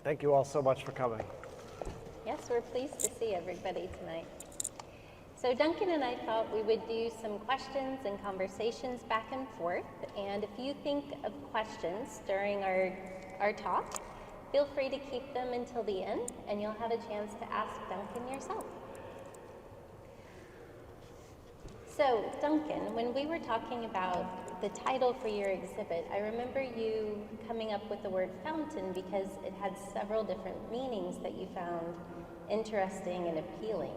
Thank you all so much for coming. Yes, we're pleased to see everybody tonight. So Duncan and I thought we would do some questions and conversations back and forth. And if you think of questions during our talk, feel free to keep them until the end, and you'll have a chance to ask Duncan yourself. So Duncan, when we were talking about the title for your exhibit, I remember you coming up with the word fountain because it had several different meanings that you found interesting and appealing.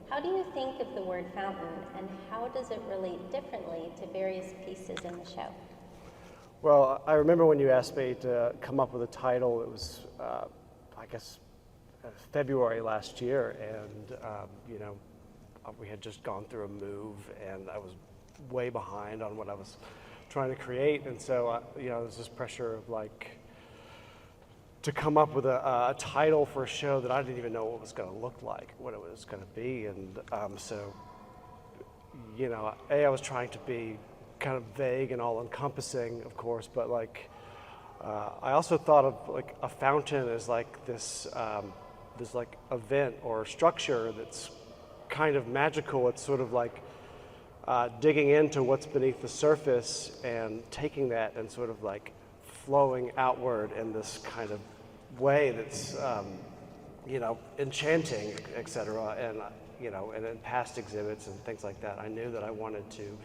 How do you think of the word fountain, and how does it relate differently to various pieces in the show? Well, I remember when you asked me to come up with a title, it was, I guess, February last year, and, we had just gone through a move, and I was way behind on what I was trying to create, and so, there's this pressure of, to come up with a title for a show that I didn't even know what it was going to look like, what it was going to be, and I was trying to be kind of vague and all-encompassing, of course, but I also thought of a fountain as this event or structure that's kind of magical. It's sort of digging into what's beneath the surface and taking that and sort of flowing outward in this kind of way that's enchanting, etc. And and in past exhibits and things like that, I knew that I wanted to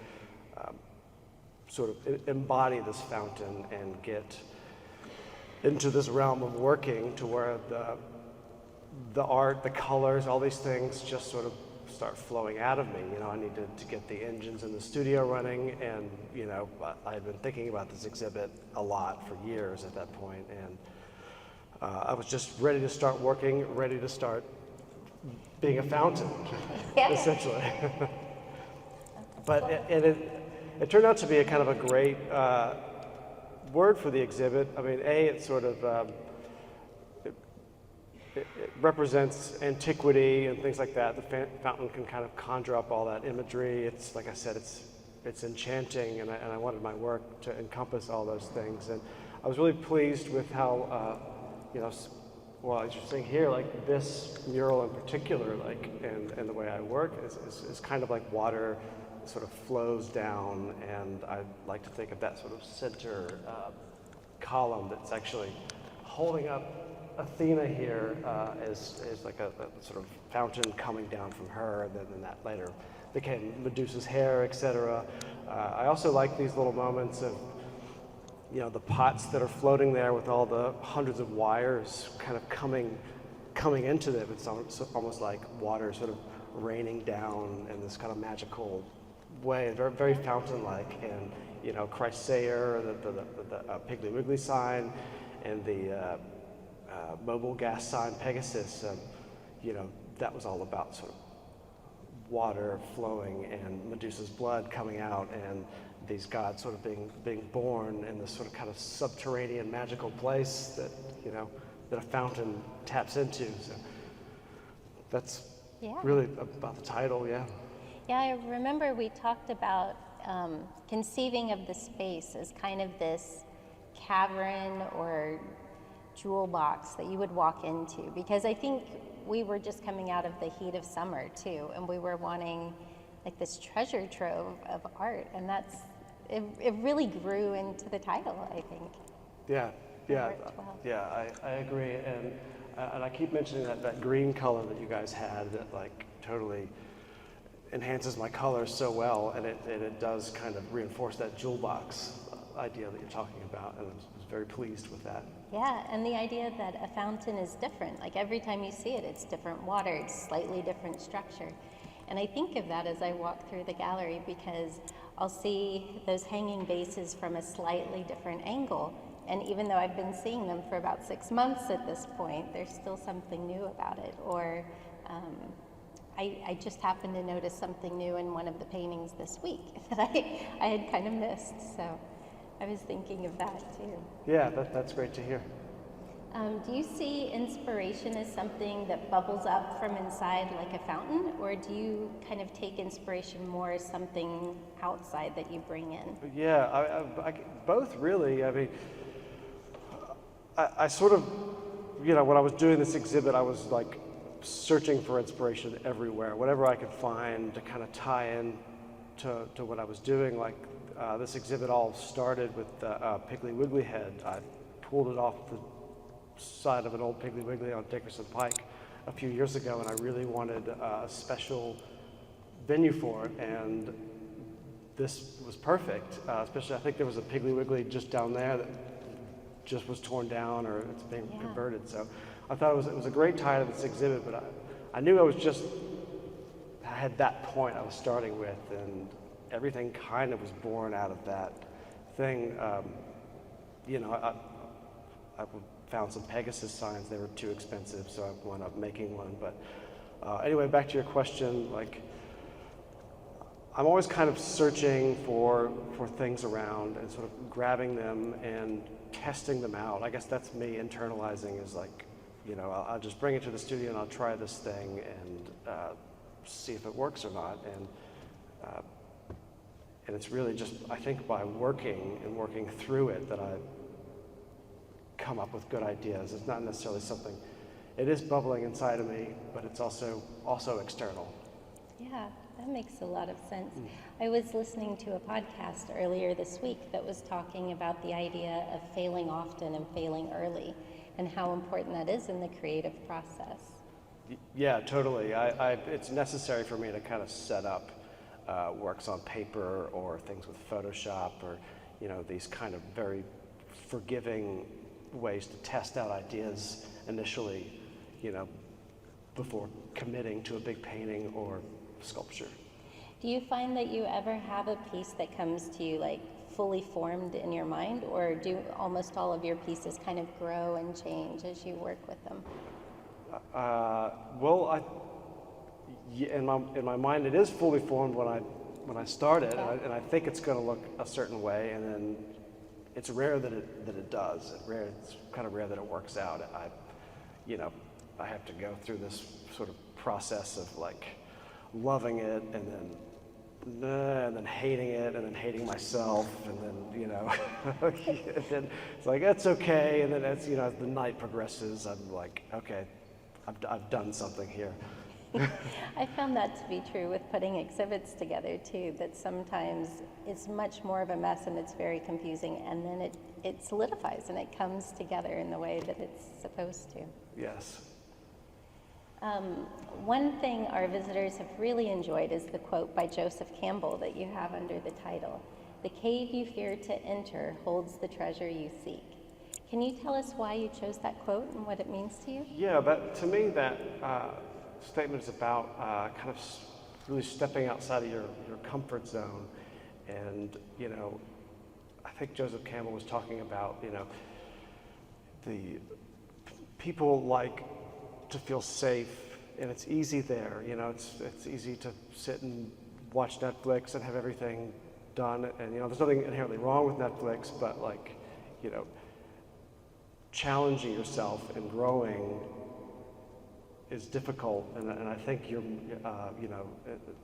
sort of embody this fountain and get into this realm of working to where the art, the colors, all these things just sort of start flowing out of me. I needed to get the engines in the studio running, and I had been thinking about this exhibit a lot for years at that point, and I was just ready to start working, ready to start being a fountain, essentially. But it turned out to be a kind of a great word for the exhibit. I mean, it sort of it represents antiquity and things like that. The fountain can kind of conjure up all that imagery. It's, like I said, it's enchanting, and I wanted my work to encompass all those things. And I was really pleased with how, as you're seeing here, this mural in particular, and the way I work is kind of like water sort of flows down, and I like to think of that sort of center column that's actually holding up Athena here as like a sort of fountain coming down from her, and then that later became Medusa's hair, etc. I also like these little moments of, the pots that are floating there with all the hundreds of wires kind of coming into them. It's almost like water sort of raining down in this kind of magical way, very, very fountain-like. And Christ Sayer, the Piggly Wiggly sign, and the mobile gas sign Pegasus, that was all about sort of water flowing and Medusa's blood coming out, and these gods sort of being born in this sort of kind of subterranean magical place that that a fountain taps into. So that's really about the title. Yeah, I remember we talked about conceiving of the space as kind of this cavern or jewel box that you would walk into, because I think we were just coming out of the heat of summer too, and we were wanting this treasure trove of art, and it really grew into the title, I think. I agree, and I keep mentioning that green color that you guys had that totally enhances my colors so well, and it does kind of reinforce that jewel box idea that you're talking about, and I was very pleased with that. Yeah, and the idea that a fountain is different. Every time you see it, it's different water, it's slightly different structure. And I think of that as I walk through the gallery, because I'll see those hanging bases from a slightly different angle. And even though I've been seeing them for about 6 months at this point, there's still something new about it. Or I just happened to notice something new in one of the paintings this week that I had kind of missed. So I was thinking of that too. Yeah, that's great to hear. Do you see inspiration as something that bubbles up from inside like a fountain, or do you kind of take inspiration more as something outside that you bring in? Yeah, I both really. I mean, I sort of you know, when I was doing this exhibit, I was like searching for inspiration everywhere, whatever I could find to kind of tie in to what I was doing. Like this exhibit all started with the Piggly Wiggly head. I pulled it off the side of an old Piggly Wiggly on Dickerson Pike a few years ago, and I really wanted a special venue for it, and this was perfect. Especially, I think there was a Piggly Wiggly just down there that just was torn down, or it's being converted. So I thought it was a great tie to this exhibit, but I knew I had that point I was starting with, and everything kind of was born out of that thing. You know, I found some Pegasus signs. They were too expensive, so I wound up making one. But anyway, back to your question, like, I'm always kind of searching for things around and sort of grabbing them and testing them out. I guess that's me internalizing, is like, you know, I'll just bring it to the studio and I'll try this thing and see if it works or not. And it's really just, I think, by working through it that I come up with good ideas. It's not necessarily something, it is bubbling inside of me, but it's also external. Yeah, that makes a lot of sense. I was listening to a podcast earlier this week that was talking about the idea of failing often and failing early, and how important that is in the creative process. Yeah, totally. It's necessary for me to kind of set up works on paper or things with Photoshop, or, you know, these kind of very forgiving ways to test out ideas initially, you know, before committing to a big painting or sculpture. Do you find that you ever have a piece that comes to you like fully formed in your mind, or do almost all of your pieces kind of grow and change as you work with them? Well, in my mind, it is fully formed when I start it, and I think it's going to look a certain way, and then it's rare that it does. It's kind of rare that it works out. I have to go through this sort of process of like loving it, and then hating it, and then hating myself, and then, you know, and then it's like, that's okay, and then as, you know, as the night progresses, I'm like, okay, I've done something here. I found that to be true with putting exhibits together too, that sometimes it's much more of a mess and it's very confusing, and then it solidifies and it comes together in the way that it's supposed to. Yes. One thing our visitors have really enjoyed is the quote by Joseph Campbell that you have under the title. "The cave you fear to enter holds the treasure you seek." Can you tell us why you chose that quote and what it means to you? Yeah, to me, that statement is about kind of really stepping outside of your comfort zone. And, you know, I think Joseph Campbell was talking about, you know, the people like to feel safe, and it's easy there. You know, it's easy to sit and watch Netflix and have everything done. And, you know, there's nothing inherently wrong with Netflix, but, like, you know, challenging yourself and growing is difficult. And I think you know,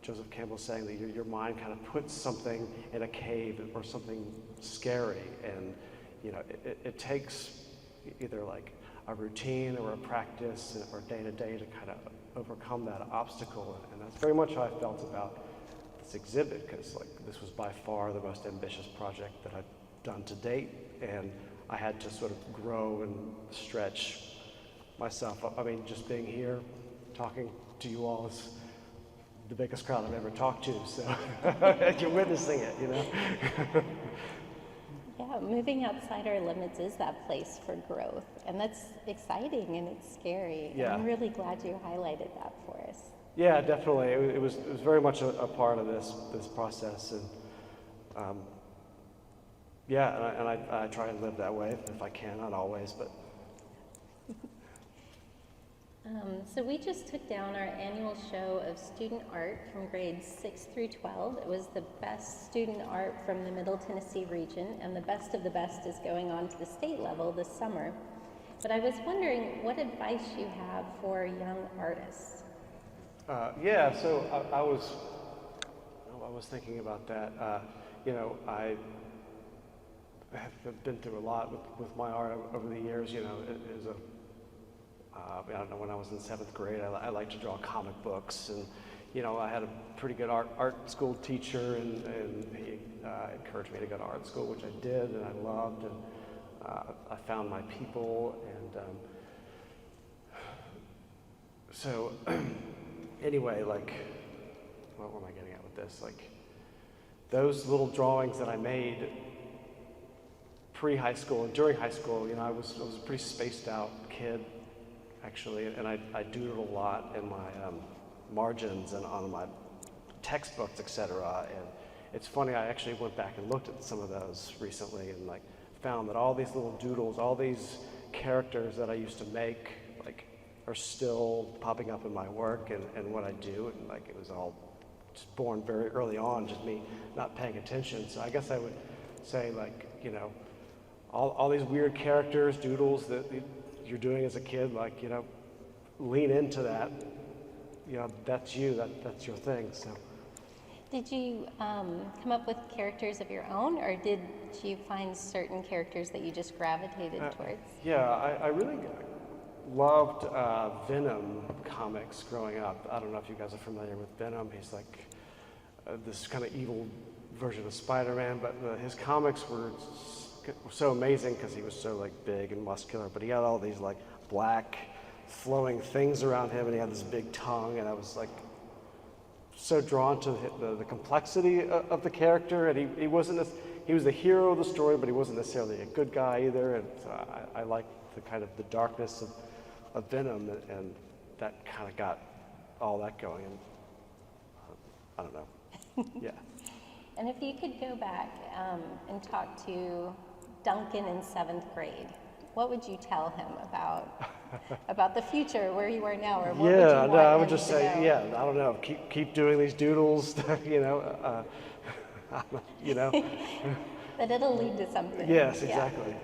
Joseph Campbell's saying that your mind kind of puts something in a cave or something scary, and, you know, it takes either like a routine or a practice or day to day to kind of overcome that obstacle. And that's very much how I felt about this exhibit, because, like, this was by far the most ambitious project that I've done to date, and I had to sort of grow and stretch myself. I mean, just being here, talking to you all is the biggest crowd I've ever talked to, so you're witnessing it, you know? Yeah, moving outside our limits is that place for growth, and that's exciting and it's scary. Yeah. And I'm really glad you highlighted that for us. Yeah, definitely. It was very much a part of this process, and yeah, and I try and live that way if I can, not always, but. So we just took down our annual show of student art from grades 6 through 12. It was the best student art from the Middle Tennessee region, and the best of the best is going on to the state level this summer. But I was wondering what advice you have for young artists. Yeah, so I was thinking about that. You know, I have been through a lot with my art over the years. You know, as a I don't know, when I was in 7th grade, I liked to draw comic books, and I had a pretty good art school teacher, and he encouraged me to go to art school, which I did, and I loved, and I found my people, and so anyway, like, what am I getting at with this? Like, those little drawings that I made pre-high school and during high school, I was a pretty spaced out kid, actually, and I doodled a lot in my margins and on my textbooks, etc. And it's funny, I actually went back and looked at some of those recently, and like found that all these little doodles, all these characters that I used to make, like, are still popping up in my work and what I do, and like it was all just born very early on, just me not paying attention. So I guess I would say, like, all these weird characters, doodles that you're doing as a kid, like, lean into that. That's you, that's your thing. So. Did you come up with characters of your own, or did you find certain characters that you just gravitated towards? Yeah, I really loved Venom comics growing up. I don't know if you guys are familiar with Venom. He's like this kind of evil version of Spider-Man, but his comics were so amazing because he was so like big and muscular, but he had all these like black flowing things around him, and he had this big tongue, and I was like so drawn to the complexity of the character, and he was the hero of the story, but he wasn't necessarily a good guy either, and so I liked the kind of the darkness of Venom, and that kind of got all that going, and I don't know, yeah. And if you could go back and talk to Duncan in 7th grade, what would you tell him about the future, where you are now, or what would you want I would him just to say, know? yeah, I don't know, keep doing these doodles, That it'll lead to something. Yes, exactly.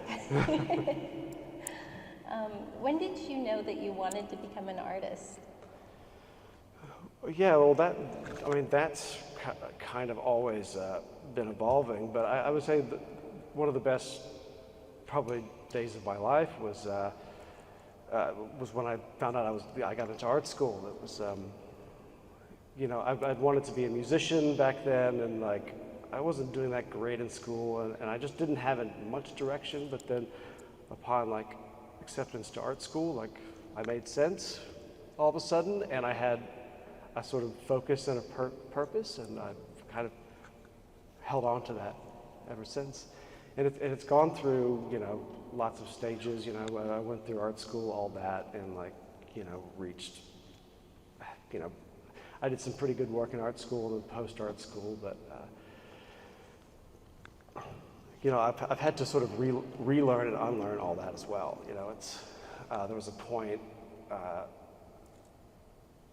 When did you know that you wanted to become an artist? Yeah, well, that's kind of always been evolving, but I would say that one of the best probably days of my life was when I found out I got into art school. It was, I'd wanted to be a musician back then, and like I wasn't doing that great in school, and I just didn't have much direction. But then, upon like acceptance to art school, like I made sense all of a sudden, and I had a sort of focus and a purpose, and I've kind of held on to that ever since. And it's gone through, lots of stages. I went through art school, all that, and like, reached, I did some pretty good work in art school and post-art school, but, I've had to sort of relearn and unlearn all that as well. There was a point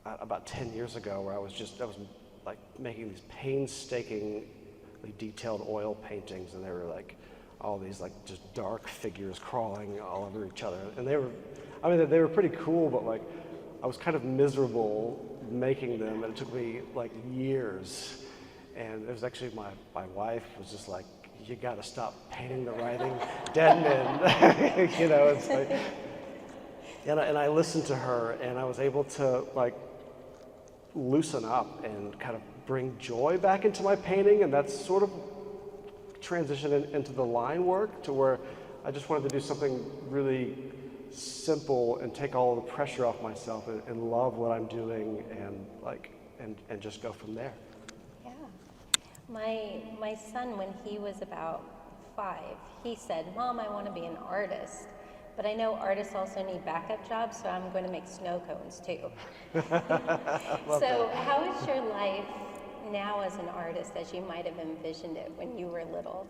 about 10 years ago where I was like making these painstakingly detailed oil paintings, and they were like all these like just dark figures crawling all over each other, and they were pretty cool, but like I was kind of miserable making them, and it took me like years. And it was actually my wife was just like, you got to stop painting the writhing dead men. It's like, and I listened to her, and I was able to like loosen up and kind of bring joy back into my painting, and that's sort of transitioned into the line work, to where I just wanted to do something really simple and take all the pressure off myself and love what I'm doing, and just go from there. Yeah. My son, when he was about 5, he said, "Mom, I want to be an artist. But I know artists also need backup jobs, so I'm going to make snow cones too." So how is your life now as an artist as you might have envisioned it when you were little?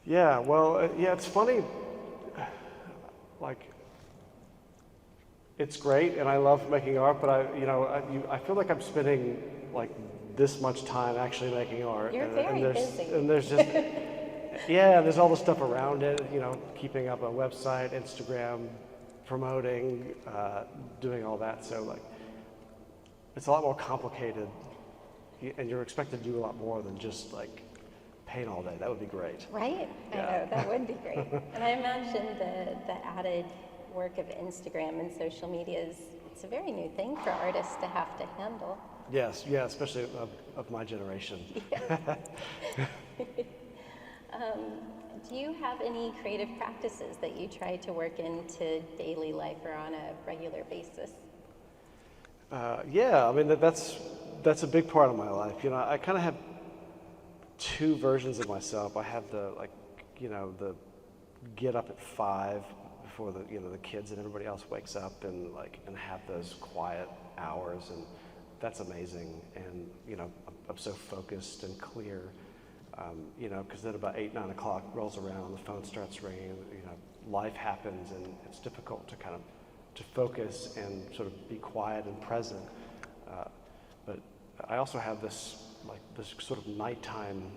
Yeah, well, it's funny. Like, it's great, and I love making art, but I feel like I'm spending like this much time actually making art. You're very busy. And there's just yeah, there's all the stuff around it, keeping up a website, Instagram, promoting, doing all that. So like, it's a lot more complicated, and you're expected to do a lot more than just like paint all day. That would be great. Right? Yeah. I know, that would be great. And I imagine the added work of Instagram and social media it's a very new thing for artists to have to handle. Yes, yeah, especially of my generation. Do you have any creative practices that you try to work into daily life or on a regular basis? Yeah, I mean that's a big part of my life. You know, I kind of have two versions of myself. I have the the get up at 5 before the kids and everybody else wakes up and have those quiet hours, and that's amazing. And I'm so focused and clear. Because then about 8, 9 o'clock rolls around, the phone starts ringing. Life happens, and it's difficult to to focus and sort of be quiet and present. But I also have this sort of nighttime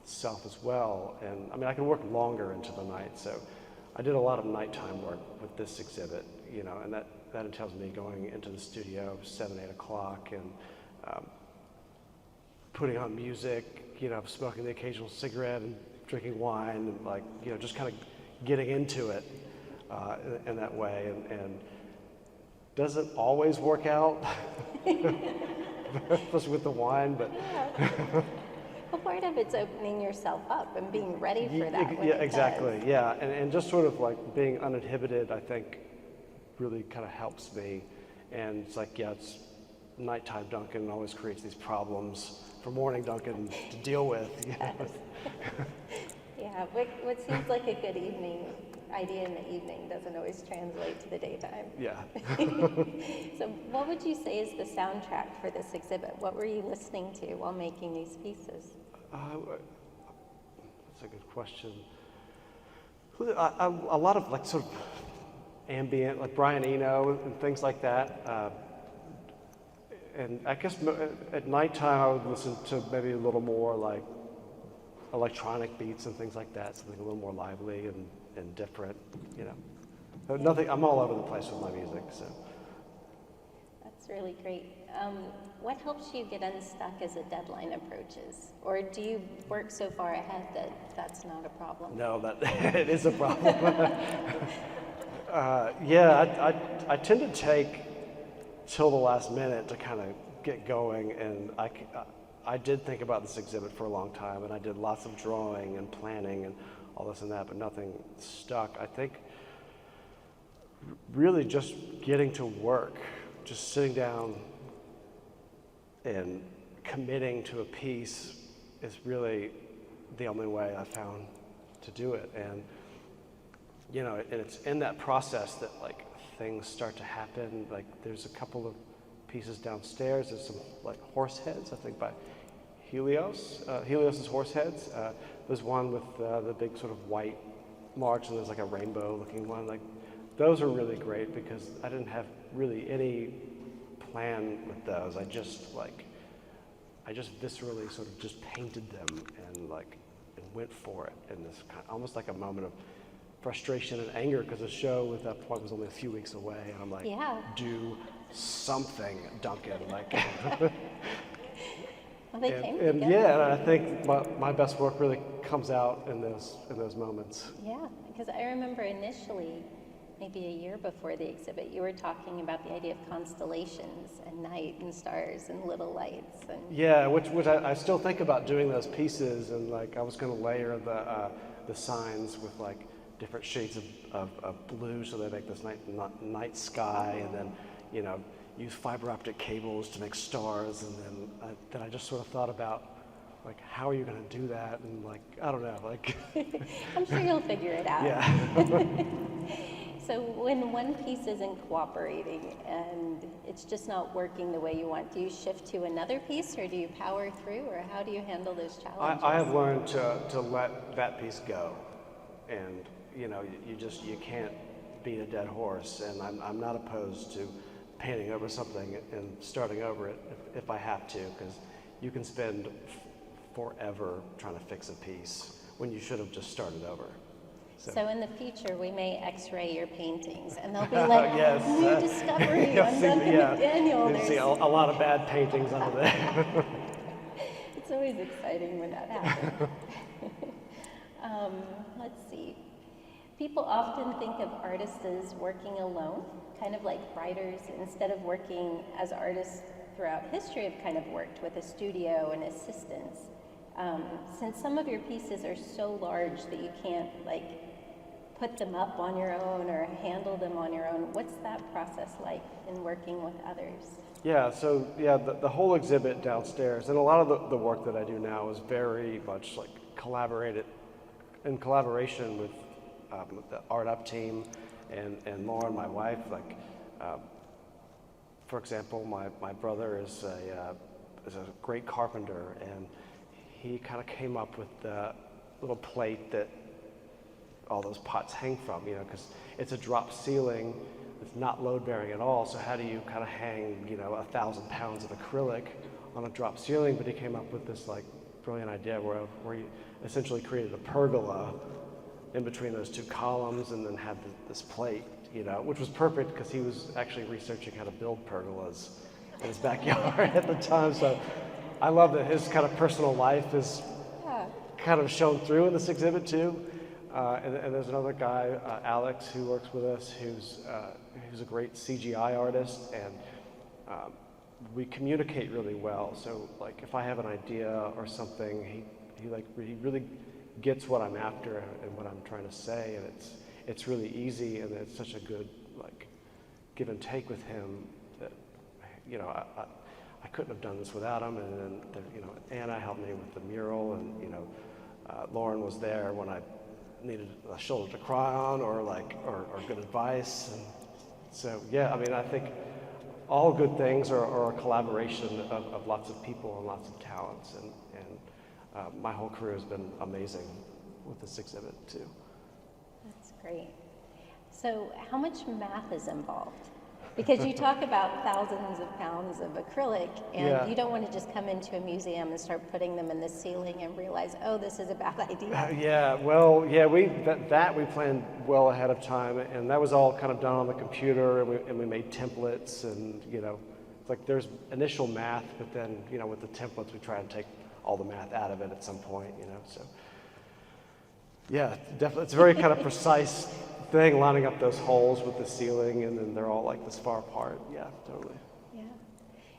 self as well, and I mean I can work longer into the night. So I did a lot of nighttime work with this exhibit, and that entails me going into the studio 7, 8 o'clock and putting on music, smoking the occasional cigarette and drinking wine, and just kind of getting into it in that way, and doesn't always work out, especially with the wine, but. Well, part of it's opening yourself up and being ready for that. Yeah, exactly. Yeah, and just sort of being uninhibited, I think, really kind of helps me. And it's it's nighttime Duncan always creates these problems for morning Duncan to deal with. Yes. Yeah, what seems like a good idea in the evening doesn't always translate to the daytime. Yeah. So what would you say is the soundtrack for this exhibit? What were you listening to while making these pieces? That's a good question. A lot of sort of ambient, like Brian Eno and things like that. And I guess at nighttime I would listen to maybe a little more like electronic beats and things like that, something a little more lively and different, But nothing, I'm all over the place with my music, so. That's really great. What helps you get unstuck as a deadline approaches? Or do you work so far ahead that that's not a problem? No, it is a problem. Yeah, I tend to take till the last minute to kind of get going, and I did think about this exhibit for a long time, and I did lots of drawing and planning and all this and that, but nothing stuck. I think really just getting to work, just sitting down and committing to a piece is really the only way I found to do it. And and it's in that process that things start to happen. There's a couple of pieces downstairs. There's some horse heads, I think by Helios's horse heads. There's one with the big sort of white marks, and there's a rainbow looking one. Those are really great because I didn't have really any plan with those. I just viscerally sort of just painted them and went for it in this almost like a moment of frustration and anger, because the show at that point was only a few weeks away, and I'm yeah. Do something, Duncan, Well, they came and together. yeah, and I think my best work really comes out in those moments. Yeah, because I remember initially, maybe a year before the exhibit, you were talking about the idea of constellations and night and stars and little lights. And yeah, which I still think about doing those pieces, and I was going to layer the signs with different shades of blue, so they make this night sky, and then use fiber optic cables to make stars, and then I just sort of thought about how are you going to do that, and I don't know, I'm sure you'll figure it out. Yeah. So when one piece isn't cooperating and it's just not working the way you want, do you shift to another piece, or do you power through, or how do you handle those challenges? I have learned to let that piece go, and you can't beat a dead horse, and I'm not opposed to painting over something and starting over it if I have to, because you can spend forever trying to fix a piece when you should have just started over. So in the future, we may X-ray your paintings, and they'll be like, yes, new discovery on Duncan McDaniel. You'll see a lot of bad paintings under there. It's always exciting when that happens. Let's see. People often think of artists as working alone, kind of like writers, instead of working as artists throughout history have kind of worked with a studio and assistants. Since some of your pieces are so large that you can't like put them up on your own or handle them on your own, what's that process like in working with others? Yeah, so yeah, the whole exhibit downstairs, and a lot of the work that I do now is very much like in collaboration with the Art Up team and Lauren, my wife. Like, for example, my brother is a great carpenter, and he kind of came up with the little plate that all those pots hang from, you know, because it's a drop ceiling. It's not load bearing at all. So how do you kind of hang, you know, 1,000 pounds of acrylic on a drop ceiling? But he came up with this like brilliant idea where he essentially created a pergola in between those two columns, and then had this plate, you know, which was perfect because he was actually researching how to build pergolas in his backyard at the time. So I love that his kind of personal life is kind of shown through in this exhibit too. And there's another guy, Alex, who works with us, who's a great CGI artist, and we communicate really well. So like if I have an idea or something, he really gets what I'm after and what I'm trying to say, and it's really easy, and it's such a good like give and take with him that, you know, I couldn't have done this without him. And then you know, Anna helped me with the mural, and you know, Lauren was there when I needed a shoulder to cry on or good advice. And so yeah, I mean, I think all good things are a collaboration of lots of people and lots of talents, and my whole career has been amazing with this exhibit too. That's great. So how much math is involved? Because you talk about thousands of pounds of acrylic, and you don't want to just come into a museum and start putting them in the ceiling and realize, oh, this is a bad idea. We planned well ahead of time, and that was all kind of done on the computer, and we made templates, and you know, it's like there's initial math, but then you know, with the templates we try and take all the math out of it at some point, you know. So yeah, definitely, it's a very kind of precise thing, lining up those holes with the ceiling, and then they're all like this far apart. Yeah, totally. Yeah.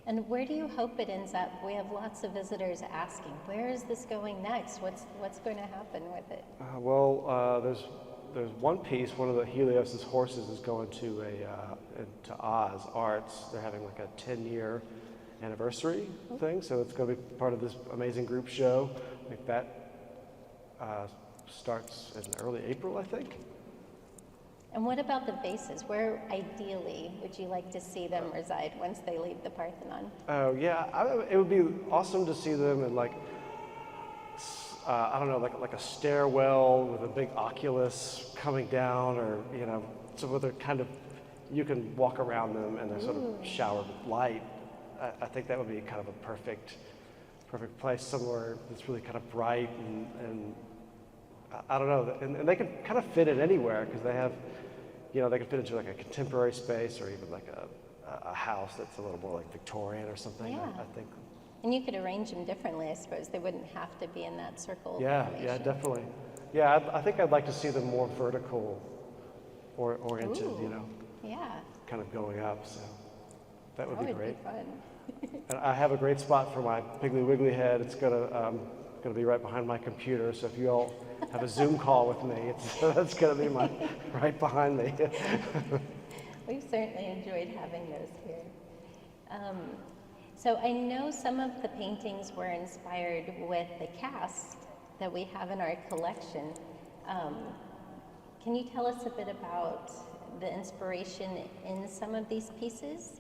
And where do you hope it ends up? We have lots of visitors asking, where is this going next? What's going to happen with it? There's one piece. One of the Helios's horses is going to to Oz Arts. They're having like a 10-year anniversary thing, so it's going to be part of this amazing group show. I think that starts in early April, I think. And what about the bases? Where ideally would you like to see them reside once they leave the Parthenon? Oh yeah, it would be awesome to see them in like, I don't know, like a stairwell with a big oculus coming down, or you know, so where they're kind of, you can walk around them and they're sort of showered with light. I think that would be kind of a perfect place, somewhere that's really kind of bright and I don't know, and they can kind of fit in anywhere because they have, you know, they can fit into like a contemporary space or even like a house that's a little more like Victorian or something. Yeah. I think. And you could arrange them differently, I suppose. They wouldn't have to be in that circle. Yeah, formation. definitely. Yeah, I think I'd like to see them more vertical oriented, you know. Yeah. Kind of going up, so that would be great. Be fun. And I have a great spot for my Piggly Wiggly head. It's gonna be right behind my computer. So if you all have a Zoom call with me, that's gonna be right behind me. We've certainly enjoyed having those here. So I know some of the paintings were inspired with the cast that we have in our collection. Can you tell us a bit about the inspiration in some of these pieces?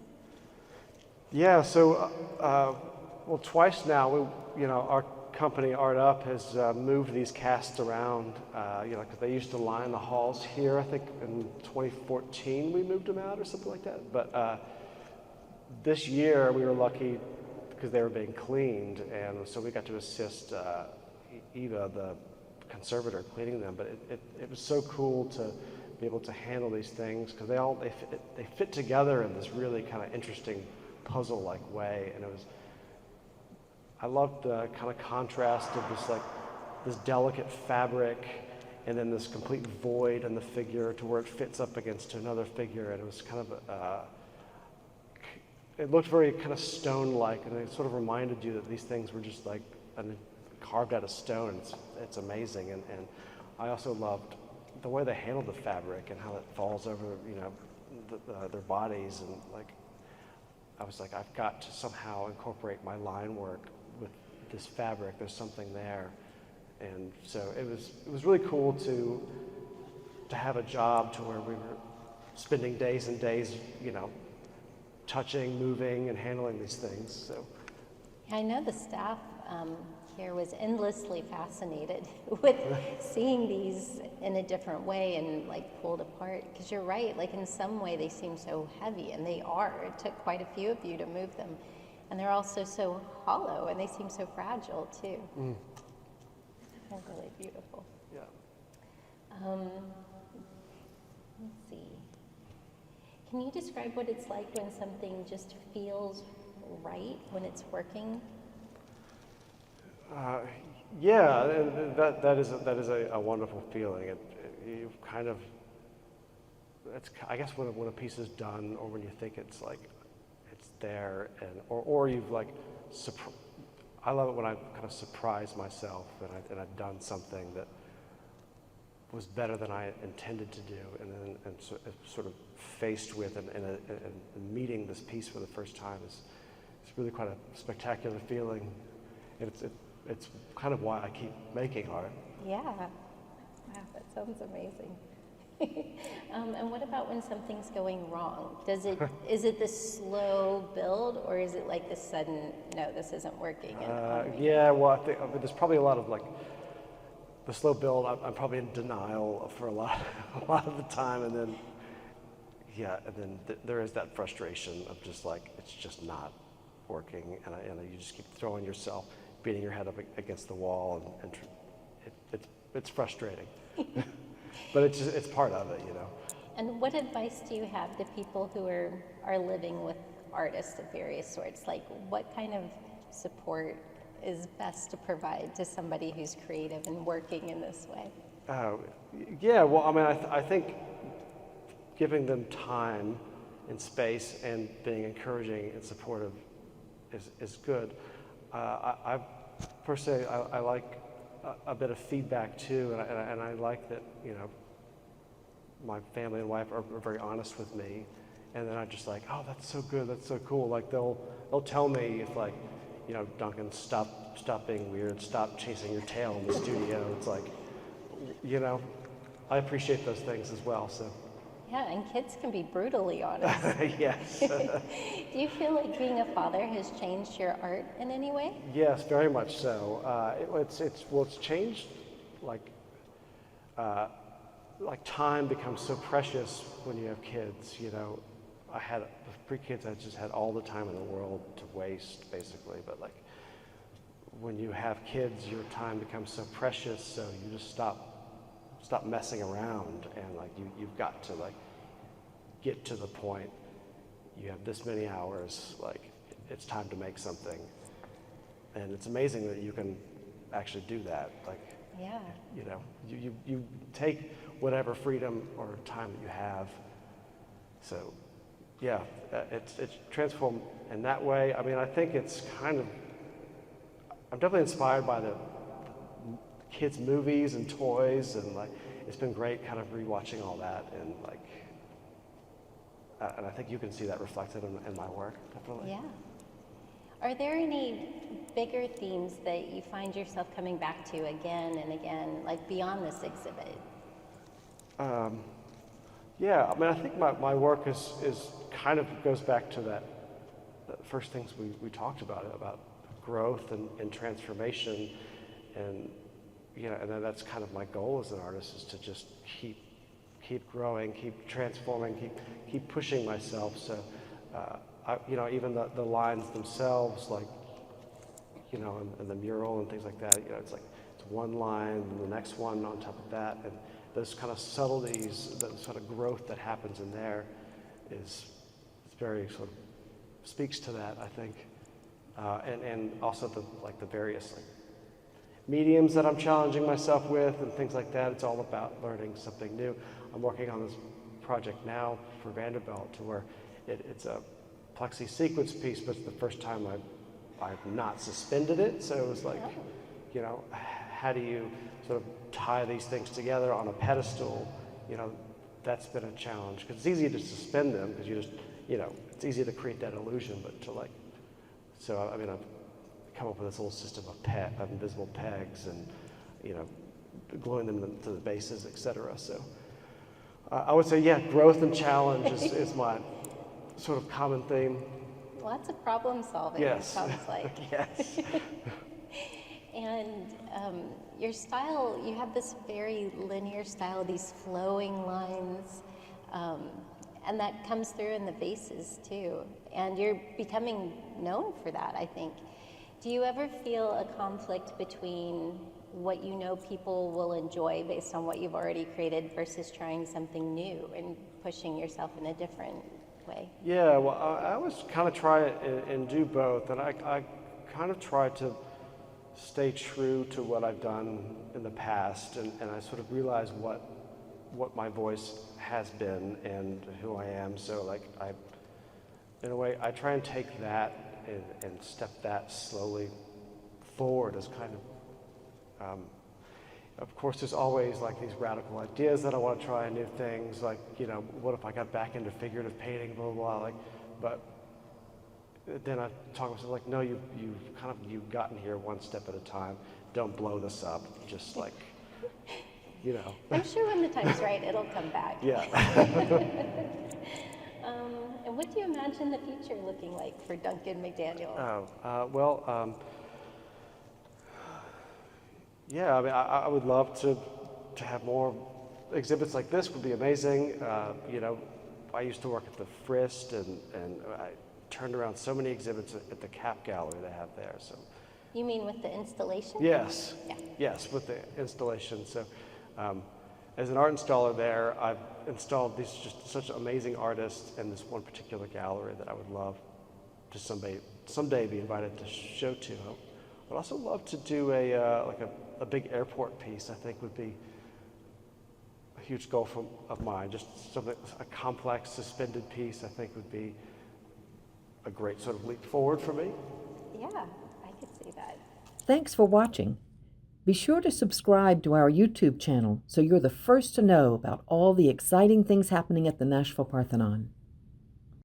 Yeah, so well, twice now, our company Art Up has moved these casts around, because they used to line the halls here. I think in 2014 we moved them out or something like that. But this year we were lucky because they were being cleaned, and so we got to assist Eva, the conservator, cleaning them. But it was so cool to be able to handle these things because they fit together in this really kind of interesting puzzle-like way, and I loved the kind of contrast of this delicate fabric and then this complete void in the figure to where it fits up against another figure, and it was kind of it looked very kind of stone-like, and it sort of reminded you that these things were just like carved out of stone. It's amazing, and I also loved the way they handled the fabric and how it falls over, you know, their bodies, and like I was like, I've got to somehow incorporate my line work with this fabric. There's something there, and so it was really cool to have a job to where we were spending days and days, you know, touching, moving, and handling these things. So I know the staff here was endlessly fascinated with seeing these in a different way and like pulled apart, because you're right, like in some way they seem so heavy, and they are. It took quite a few of you to move them, and they're also so hollow, and they seem so fragile too. They're really beautiful. yeah. Let's see. Can you describe what it's like when something just feels right when it's working? Yeah, and that is a wonderful feeling. You kind of, it's, I guess when a piece is done, or when you think it's like it's there, and or you've like, I love it when I kind of surprise myself and I've done something that was better than I intended to do, and sort of faced with and meeting this piece for the first time is really quite a spectacular feeling. And it's kind of why I keep making art. Yeah. Wow, that sounds amazing. And what about when something's going wrong? Is it the slow build, or is it like the sudden, no, this isn't working? Yeah, well, I think there's probably a lot of like the slow build. I'm probably in denial for a lot of the time, and then there is that frustration of just like it's just not working, and you just keep throwing yourself, beating your head up against the wall, and it's frustrating. But it's part of it, you know. And what advice do you have to people who are living with artists of various sorts? Like, what kind of support is best to provide to somebody who's creative and working in this way? Yeah, well, I mean, I think giving them time and space and being encouraging and supportive is good. I personally, I like a bit of feedback too, and I like that, you know, my family and wife are very honest with me, and then I'm just like, oh, that's so good, that's so cool. Like they'll tell me if, like, you know, Duncan, stop being weird, stop chasing your tail in the studio. It's like, you know, I appreciate those things as well. So. Yeah, and kids can be brutally honest. Yes. Do you feel like being a father has changed your art in any way? Yes, very much so. It's changed, like time becomes so precious when you have kids. You know, with pre-kids, I just had all the time in the world to waste, basically. But like, when you have kids, your time becomes so precious, so you just stop messing around, and like you've got to like get to the point. You have this many hours, like it's time to make something, and it's amazing that you can actually do that. Like, yeah, you know, you take whatever freedom or time that you have. So, yeah, it's transformed in that way. I mean, I think it's kind of, I'm definitely inspired by the kids' movies and toys, and like it's been great kind of rewatching all that, and like and I think you can see that reflected in my work, definitely. Yeah. Are there any bigger themes that you find yourself coming back to again and again, like beyond this exhibit? Yeah, I mean, I think my work is kind of goes back to the first things we talked about growth and transformation, and you know, and then that's kind of my goal as an artist, is to just keep growing, keep transforming, keep pushing myself. So, you know, even the lines themselves, like, you know, and the mural and things like that, you know, it's like it's one line and the next one on top of that, and those kind of subtleties, the sort of growth that happens in there it's very sort of speaks to that, I think, and also the various like mediums that I'm challenging myself with and things like that. It's all about learning something new. I'm working on this project now for Vanderbilt to where it's a plexi sequence piece, but it's the first time I've not suspended it. So it was like, you know, how do you sort of tie these things together on a pedestal? You know, that's been a challenge because it's easy to suspend them because you just, you know, it's easy to create that illusion, but to like, so I mean, I've come up with this little system of invisible pegs and, you know, gluing them to the bases, et cetera. So I would say, yeah, growth and challenge is my sort of common theme. Lots of problem solving, Yes. it sounds like. Yes. And your style, you have this very linear style, these flowing lines, and that comes through in the vases too. And you're becoming known for that, I think. Do you ever feel a conflict between what you know people will enjoy based on what you've already created versus trying something new and pushing yourself in a different way? Yeah, well, I always kind of try and do both, and I kind of try to stay true to what I've done in the past, and I sort of realize what my voice has been and who I am. So like in a way, I try and take that and step that slowly forward as kind of course, there's always like these radical ideas that I want to try, new things, like, you know, what if I got back into figurative painting, blah, blah, blah, like, but then I talk to myself like, no, you've gotten here one step at a time. Don't blow this up. Just like, you know. I'm sure when the time's right, it'll come back. Yeah. And what do you imagine the future looking like for Duncan McDaniel? Yeah, I mean, I would love to have more exhibits like this. Would be amazing. You know, I used to work at the Frist, and I turned around so many exhibits at the Cap Gallery they have there. So. You mean with the installation? Yes. Yeah. Yes, with the installation. So, as an art installer there, I've installed these just such amazing artists in this one particular gallery that I would love to someday be invited to show to. I'd also love to do a big airport piece. I think would be a huge goal of mine. Just a complex suspended piece. I think would be a great sort of leap forward for me. Yeah, I could see that. Thanks for watching. Be sure to subscribe to our YouTube channel so you're the first to know about all the exciting things happening at the Nashville Parthenon.